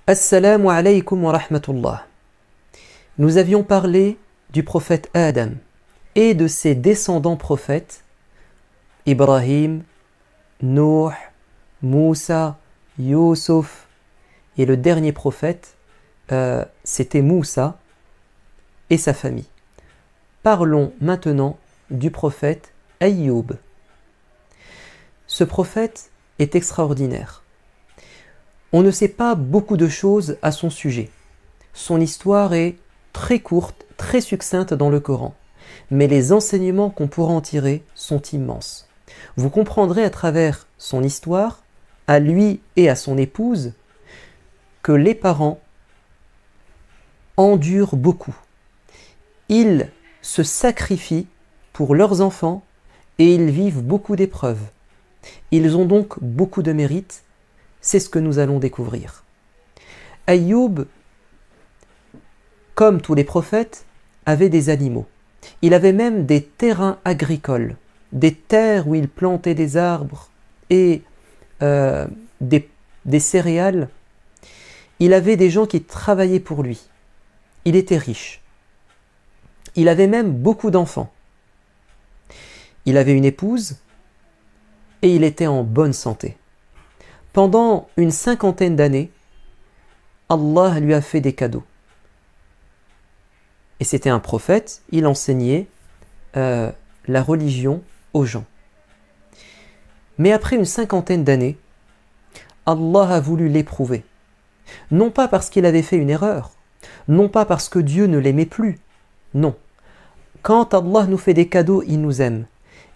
Assalamu alaykum wa rahmatullah. Nous avions parlé du prophète Adam et de ses descendants prophètes, Ibrahim, Nuh, Moussa, Yusuf, et le dernier prophète, c'était Moussa et sa famille. Parlons maintenant du prophète Ayyub. Ce prophète est extraordinaire. On ne sait pas beaucoup de choses à son sujet. Son histoire est très courte, très succincte dans le Coran, mais les enseignements qu'on pourra en tirer sont immenses. Vous comprendrez à travers son histoire, à lui et à son épouse, que les parents endurent beaucoup. Ils se sacrifient pour leurs enfants et ils vivent beaucoup d'épreuves. Ils ont donc beaucoup de mérite. C'est ce que nous allons découvrir. Ayyub, comme tous les prophètes, avait des animaux. Il avait même des terrains agricoles, des terres où il plantait des arbres et des céréales. Il avait des gens qui travaillaient pour lui. Il était riche. Il avait même beaucoup d'enfants. Il avait une épouse et il était en bonne santé. Pendant une 50aine d'années, Allah lui a fait des cadeaux. Et c'était un prophète, il enseignait la religion aux gens. Mais après une 50aine d'années, Allah a voulu l'éprouver. Non pas parce qu'il avait fait une erreur, non pas parce que Dieu ne l'aimait plus, non. Quand Allah nous fait des cadeaux, il nous aime.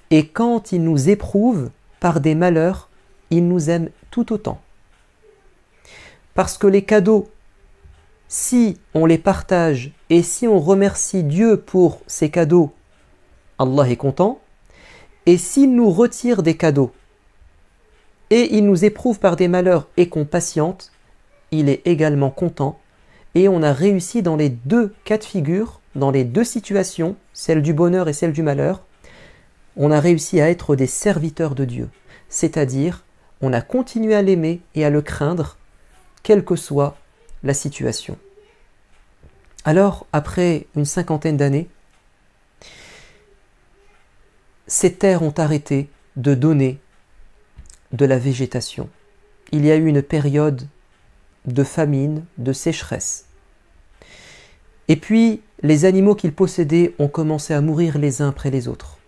Et quand il nous éprouve par des malheurs, il nous aime tout autant. Parce que les cadeaux, si on les partage et si on remercie Dieu pour ces cadeaux, Allah est content. Et s'il nous retire des cadeaux et il nous éprouve par des malheurs et qu'on patiente, il est également content. Et on a réussi dans les deux cas de figure, dans les deux situations, celle du bonheur et celle du malheur, on a réussi à être des serviteurs de Dieu. C'est-à-dire, on a continué à l'aimer et à le craindre, quelle que soit la situation. Alors, après une 50aine d'années, ces terres ont arrêté de donner de la végétation. Il y a eu une période de famine, de sécheresse. Et puis, les animaux qu'il possédait ont commencé à mourir les uns après les autres.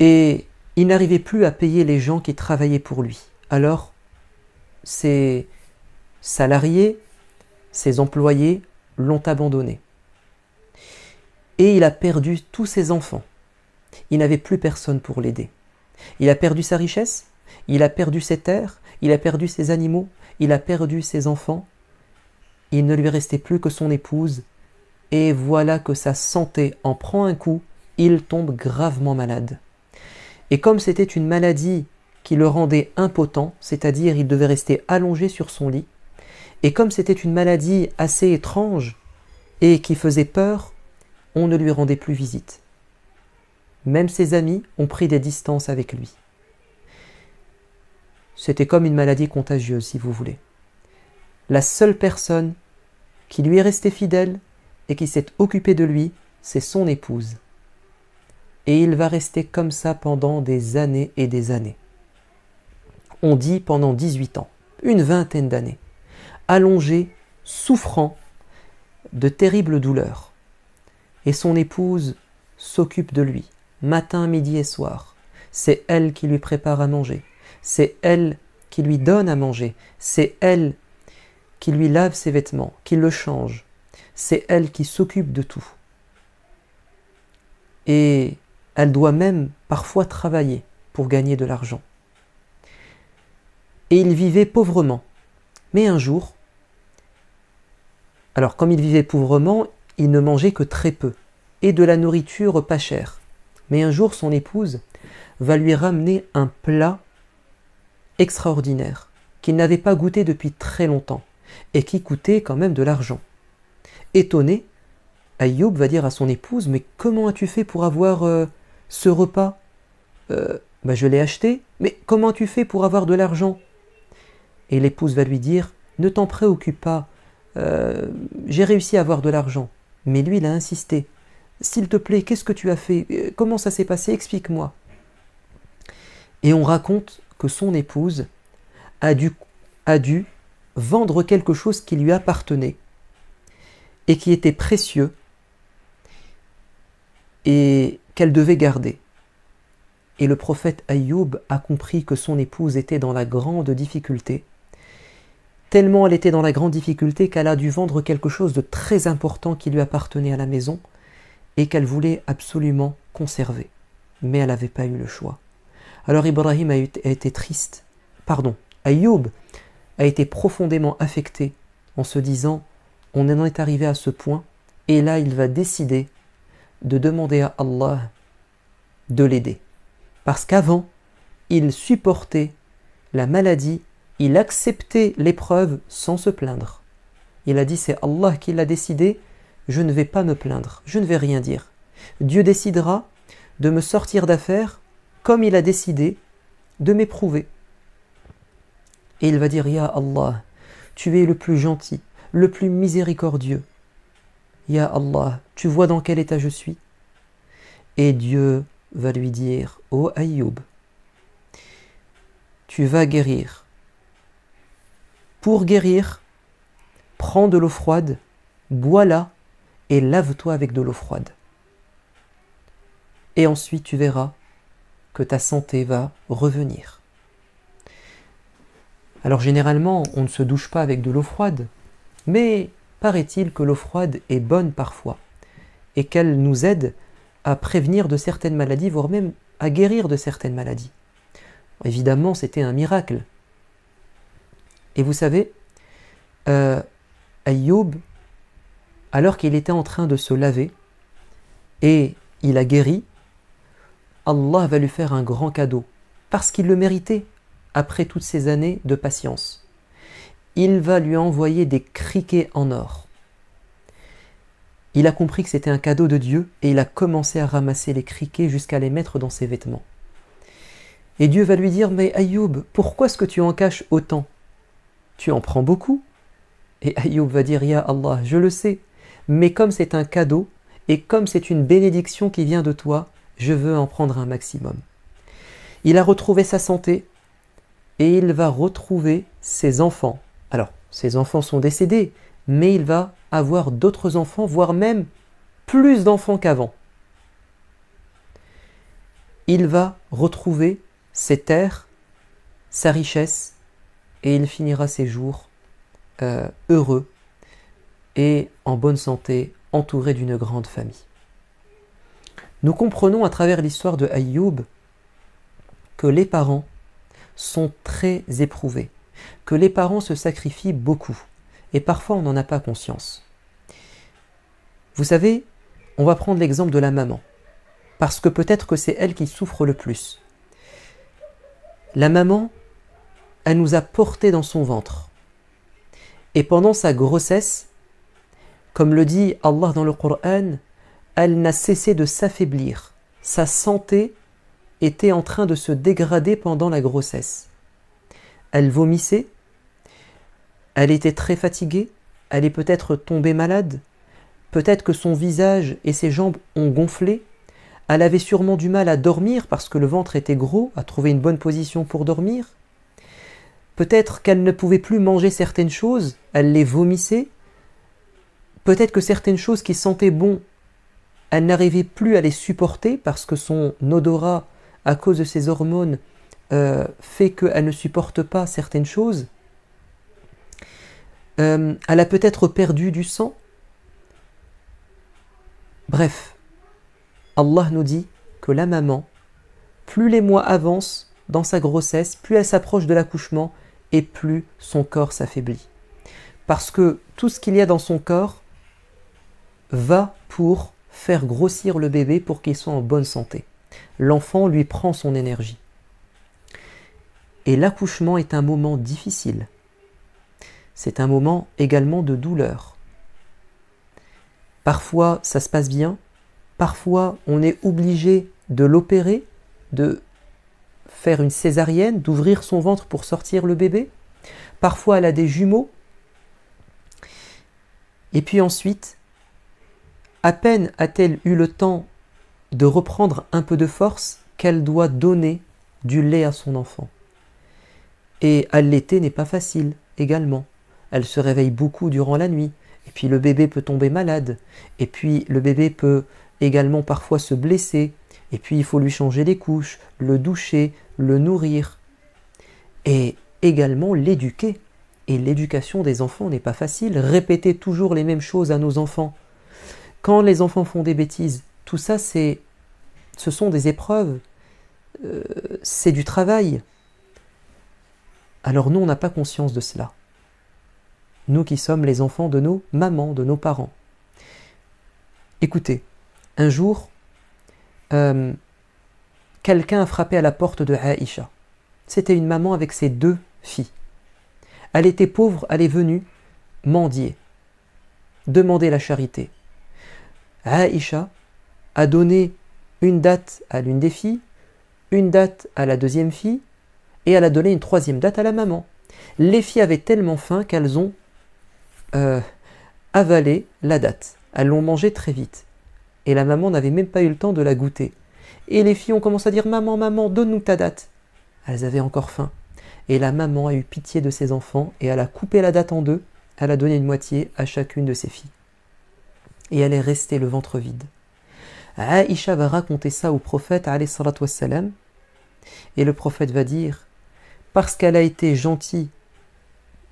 Et il n'arrivait plus à payer les gens qui travaillaient pour lui. Alors, ses salariés, ses employés l'ont abandonné. Et il a perdu tous ses enfants. Il n'avait plus personne pour l'aider. Il a perdu sa richesse, il a perdu ses terres, il a perdu ses animaux, il a perdu ses enfants. Il ne lui restait plus que son épouse. Et voilà que sa santé en prend un coup, il tombe gravement malade. Et comme c'était une maladie qui le rendait impotent, c'est-à-dire il devait rester allongé sur son lit, et comme c'était une maladie assez étrange et qui faisait peur, on ne lui rendait plus visite. Même ses amis ont pris des distances avec lui. C'était comme une maladie contagieuse, si vous voulez. La seule personne qui lui est restée fidèle et qui s'est occupée de lui, c'est son épouse. Et il va rester comme ça pendant des années et des années. On dit pendant 18 ans, une vingtaine d'années, allongé, souffrant de terribles douleurs. Et son épouse s'occupe de lui, matin, midi et soir. C'est elle qui lui prépare à manger. C'est elle qui lui donne à manger. C'est elle qui lui lave ses vêtements, qui le change. C'est elle qui s'occupe de tout. Et elle doit même parfois travailler pour gagner de l'argent. Et il vivait pauvrement. Mais un jour, alors comme il vivait pauvrement, il ne mangeait que très peu, et de la nourriture pas chère. Mais un jour, son épouse va lui ramener un plat extraordinaire, qu'il n'avait pas goûté depuis très longtemps, et qui coûtait quand même de l'argent. Étonné, Ayyub va dire à son épouse, « Mais comment as-tu fait pour avoir ce repas ? Je l'ai acheté, mais comment as-tu fait pour avoir de l'argent ?» Et l'épouse va lui dire, ne t'en préoccupe pas, j'ai réussi à avoir de l'argent. Mais lui, il a insisté. S'il te plaît, qu'est-ce que tu as fait? Comment ça s'est passé? Explique-moi. Et on raconte que son épouse a dû vendre quelque chose qui lui appartenait et qui était précieux et qu'elle devait garder. Et le prophète Aïoub a compris que son épouse était dans la grande difficulté. Tellement elle était dans la grande difficulté qu'elle a dû vendre quelque chose de très important qui lui appartenait à la maison et qu'elle voulait absolument conserver. Mais elle n'avait pas eu le choix. Alors Ibrahim a été triste. Aïoub a été profondément affecté en se disant « On en est arrivé à ce point » et là il va décider de demander à Allah de l'aider. Parce qu'avant, il supportait la maladie, il acceptait l'épreuve sans se plaindre. Il a dit, c'est Allah qui l'a décidé, je ne vais pas me plaindre, je ne vais rien dire. Dieu décidera de me sortir d'affaire comme il a décidé de m'éprouver. Et il va dire, Ya Allah, tu es le plus gentil, le plus miséricordieux. Ya Allah, tu vois dans quel état je suis? Et Dieu va lui dire, ô Aïoub, tu vas guérir. Pour guérir, prends de l'eau froide, bois-la et lave-toi avec de l'eau froide. Et ensuite tu verras que ta santé va revenir. Alors généralement, on ne se douche pas avec de l'eau froide, mais paraît-il que l'eau froide est bonne parfois et qu'elle nous aide à prévenir de certaines maladies, voire même à guérir de certaines maladies. Évidemment, c'était un miracle. Et vous savez, Aïoub, alors qu'il était en train de se laver, et il a guéri, Allah va lui faire un grand cadeau, parce qu'il le méritait, après toutes ces années de patience. Il va lui envoyer des criquets en or. Il a compris que c'était un cadeau de Dieu et il a commencé à ramasser les criquets jusqu'à les mettre dans ses vêtements. Et Dieu va lui dire, mais Aïoub, pourquoi est-ce que tu en caches autant? Tu en prends beaucoup? Et Aïoub va dire, Ya Allah, je le sais, mais comme c'est un cadeau et comme c'est une bénédiction qui vient de toi, je veux en prendre un maximum. Il a retrouvé sa santé et il va retrouver ses enfants. Alors, ses enfants sont décédés, mais il va avoir d'autres enfants, voire même plus d'enfants qu'avant. Il va retrouver ses terres, sa richesse, et il finira ses jours heureux et en bonne santé, entouré d'une grande famille. Nous comprenons à travers l'histoire de Aïoub que les parents sont très éprouvés, que les parents se sacrifient beaucoup. Et parfois, on n'en a pas conscience. Vous savez, on va prendre l'exemple de la maman, parce que peut-être que c'est elle qui souffre le plus. La maman, elle nous a portés dans son ventre. Et pendant sa grossesse, comme le dit Allah dans le Coran, elle n'a cessé de s'affaiblir. Sa santé était en train de se dégrader pendant la grossesse. Elle vomissait, elle était très fatiguée, elle est peut-être tombée malade, peut-être que son visage et ses jambes ont gonflé, elle avait sûrement du mal à dormir parce que le ventre était gros, à trouver une bonne position pour dormir. Peut-être qu'elle ne pouvait plus manger certaines choses, elle les vomissait. Peut-être que certaines choses qui sentaient bon, elle n'arrivait plus à les supporter parce que son odorat, à cause de ses hormones, fait qu'elle ne supporte pas certaines choses. Elle a peut-être perdu du sang. Bref, Allah nous dit que la maman, plus les mois avancent dans sa grossesse, plus elle s'approche de l'accouchement et plus son corps s'affaiblit. Parce que tout ce qu'il y a dans son corps va pour faire grossir le bébé pour qu'il soit en bonne santé. L'enfant lui prend son énergie. Et l'accouchement est un moment difficile. C'est un moment également de douleur. Parfois, ça se passe bien. Parfois, on est obligé de l'opérer, de faire une césarienne, d'ouvrir son ventre pour sortir le bébé. Parfois, elle a des jumeaux Et puis ensuite, à peine a-t-elle eu le temps de reprendre un peu de force qu'elle doit donner du lait à son enfant. Et allaiter n'est pas facile également. Elle se réveille beaucoup durant la nuit. Et puis le bébé peut tomber malade. Et puis le bébé peut également parfois se blesser. Et puis il faut lui changer les couches, le doucher, le nourrir. Et également l'éduquer. Et l'éducation des enfants n'est pas facile. Répéter toujours les mêmes choses à nos enfants. Quand les enfants font des bêtises, tout ça ce sont des épreuves. C'est du travail. Alors nous, on n'a pas conscience de cela. Nous qui sommes les enfants de nos mamans, de nos parents. Écoutez, un jour, quelqu'un a frappé à la porte de Aïcha. C'était une maman avec ses 2 filles. Elle était pauvre, elle est venue mendier, demander la charité. Aïcha a donné une date à l'une des filles, une date à la 2e fille, et elle a donné une 3e date à la maman. Les filles avaient tellement faim qu'elles ont avalé la date. Elles l'ont mangée très vite. Et la maman n'avait même pas eu le temps de la goûter. Et les filles ont commencé à dire « Maman, maman, donne-nous ta date ». Elles avaient encore faim. Et la maman a eu pitié de ses enfants et elle a coupé la date en 2. Elle a donné une moitié à chacune de ses filles. Et elle est restée le ventre vide. Aïcha va raconter ça au prophète, alayhi salatu wassalam, et le prophète va dire, parce qu'elle a été gentille,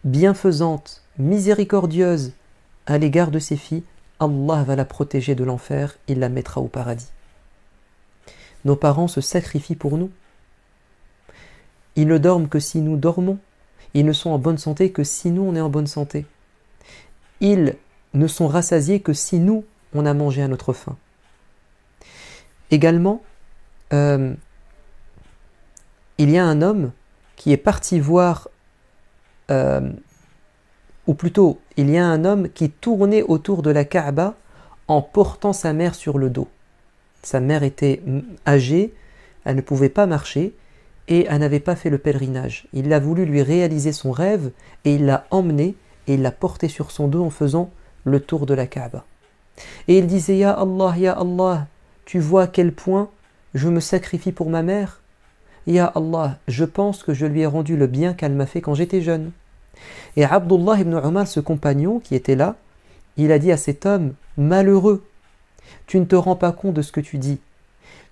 bienfaisante, miséricordieuse à l'égard de ses filles, Allah va la protéger de l'enfer, il la mettra au paradis. Nos parents se sacrifient pour nous. Ils ne dorment que si nous dormons. Ils ne sont en bonne santé que si nous on est en bonne santé. Ils ne sont rassasiés que si nous on a mangé à notre faim. Également, il y a un homme qui est parti voir, ou plutôt, il y a un homme qui tournait autour de la Kaaba en portant sa mère sur le dos. Sa mère était âgée, elle ne pouvait pas marcher et elle n'avait pas fait le pèlerinage. Il a voulu lui réaliser son rêve et il l'a emmenée et il l'a portée sur son dos en faisant le tour de la Kaaba. Et il disait « Ya Allah, tu vois à quel point je me sacrifie pour ma mère. Ya Allah, je pense que je lui ai rendu le bien qu'elle m'a fait quand j'étais jeune. » Et Abdullah ibn Umar, ce compagnon qui était là, il a dit à cet homme « Malheureux, tu ne te rends pas compte de ce que tu dis.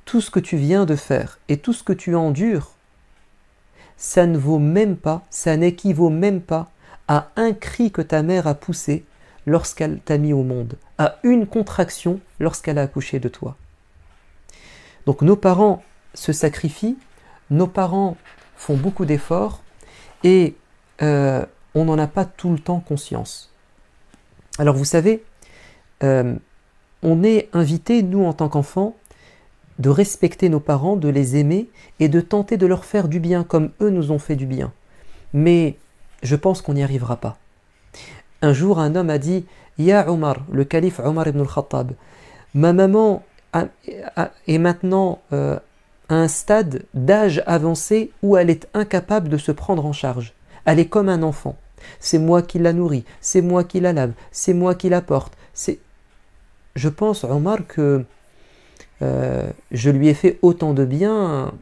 Tout ce que tu viens de faire et tout ce que tu endures, ça ne vaut même pas, ça n'équivaut même pas à un cri que ta mère a poussé lorsqu'elle t'a mis au monde, à une contraction lorsqu'elle a accouché de toi. » Donc nos parents se sacrifient, nos parents font beaucoup d'efforts et on n'en a pas tout le temps conscience. Alors vous savez, on est invité, nous en tant qu'enfants, de respecter nos parents, de les aimer et de tenter de leur faire du bien comme eux nous ont fait du bien. Mais je pense qu'on n'y arrivera pas. Un jour, un homme a dit « Ya Omar », le calife Omar ibn al-Khattab, « Ma maman est maintenant à un stade d'âge avancé où elle est incapable de se prendre en charge. Elle est comme un enfant. C'est moi qui la nourris, c'est moi qui la lave, c'est moi qui la porte. Je pense, Omar, que je lui ai fait autant de bien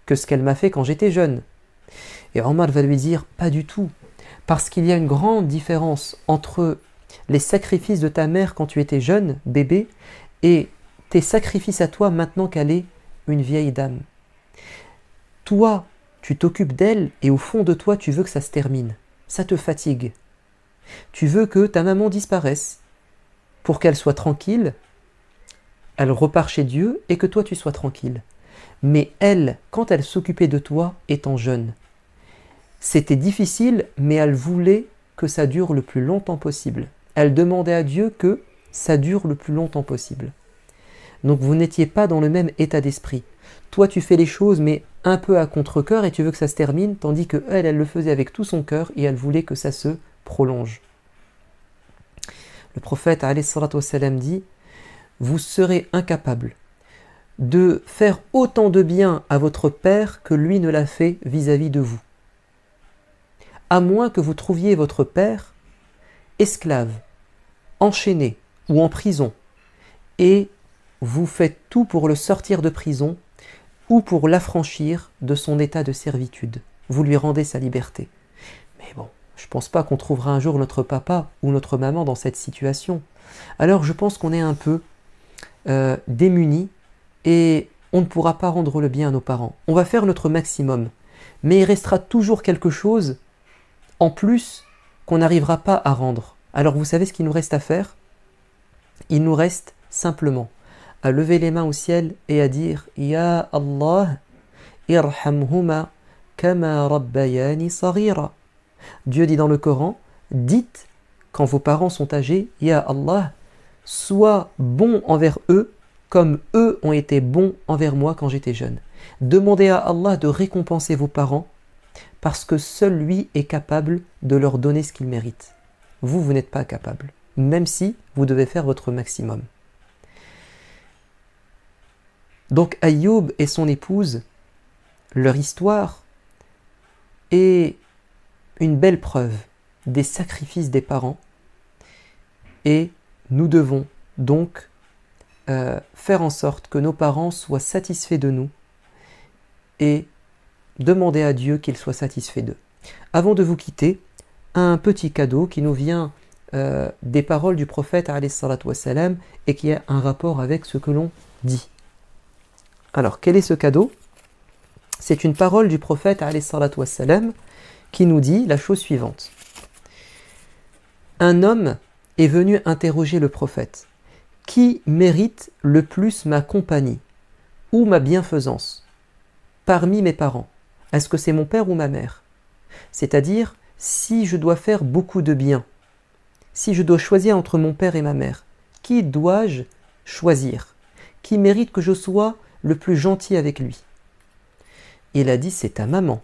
que ce qu'elle m'a fait quand j'étais jeune. » Et Omar va lui dire « Pas du tout. Parce qu'il y a une grande différence entre les sacrifices de ta mère quand tu étais jeune, bébé, et tes sacrifices à toi maintenant qu'elle est une vieille dame. Toi, tu t'occupes d'elle et au fond de toi, tu veux que ça se termine. Ça te fatigue. Tu veux que ta maman disparaisse pour qu'elle soit tranquille, elle repart chez Dieu et que toi tu sois tranquille. Mais elle, quand elle s'occupait de toi étant jeune, c'était difficile, mais elle voulait que ça dure le plus longtemps possible. Elle demandait à Dieu que ça dure le plus longtemps possible. Donc vous n'étiez pas dans le même état d'esprit. Toi tu fais les choses mais un peu à contre-cœur et tu veux que ça se termine, tandis que elle le faisait avec tout son cœur et elle voulait que ça se prolonge. Le prophète alayhi salatu wassalam dit « Vous serez incapable de faire autant de bien à votre père que lui ne l'a fait vis-à-vis de vous. À moins que vous trouviez votre père esclave, enchaîné ou en prison et vous faites tout pour le sortir de prison ou pour l'affranchir de son état de servitude. Vous lui rendez sa liberté. Mais bon, je ne pense pas qu'on trouvera un jour notre papa ou notre maman dans cette situation. Alors je pense qu'on est un peu démunis et on ne pourra pas rendre le bien à nos parents. On va faire notre maximum, mais il restera toujours quelque chose en plus qu'on n'arrivera pas à rendre. Alors vous savez ce qu'il nous reste à faire? Il nous reste simplement à lever les mains au ciel et à dire « Ya Allah, irhamhuma kama rabbayani saghira » Dieu dit dans le Coran, dites quand vos parents sont âgés, Ya Allah, sois bon envers eux comme eux ont été bons envers moi quand j'étais jeune. Demandez à Allah de récompenser vos parents parce que seul lui est capable de leur donner ce qu'ils méritent. Vous n'êtes pas capable, même si vous devez faire votre maximum. Donc Ayoub et son épouse, leur histoire est une belle preuve des sacrifices des parents et nous devons donc faire en sorte que nos parents soient satisfaits de nous et demander à Dieu qu'il soit satisfait d'eux. Avant de vous quitter, un petit cadeau qui nous vient des paroles du prophète alayhi salatu wassalam et qui a un rapport avec ce que l'on dit. Alors, quel est ce cadeau? C'est une parole du prophète alayhi salatu wassalam qui nous dit la chose suivante. Un homme est venu interroger le prophète. Qui mérite le plus ma compagnie ou ma bienfaisance parmi mes parents? Est-ce que c'est mon père ou ma mère? C'est-à-dire, si je dois faire beaucoup de bien, si je dois choisir entre mon père et ma mère, qui dois-je choisir? Qui mérite que je sois le plus gentil avec lui? Il a dit, c'est ta maman.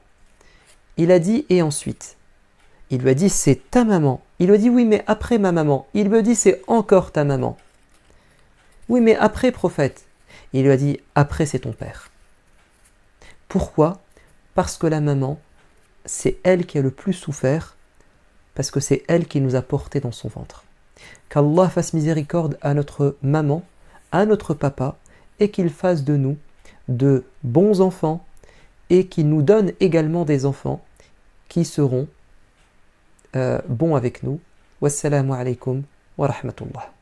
Il a dit, et ensuite? Il lui a dit, c'est ta maman. Il lui a dit, oui, mais après ma maman. Il me dit, c'est encore ta maman. Oui, mais après, prophète. Il lui a dit, après, c'est ton père. Pourquoi? Parce que la maman, c'est elle qui a le plus souffert, parce que c'est elle qui nous a portés dans son ventre. Qu'Allah fasse miséricorde à notre maman, à notre papa, et qu'il fasse de nous de bons enfants, et qu'il nous donne également des enfants qui seront bons avec nous. Wassalamu alaikum wa rahmatullah.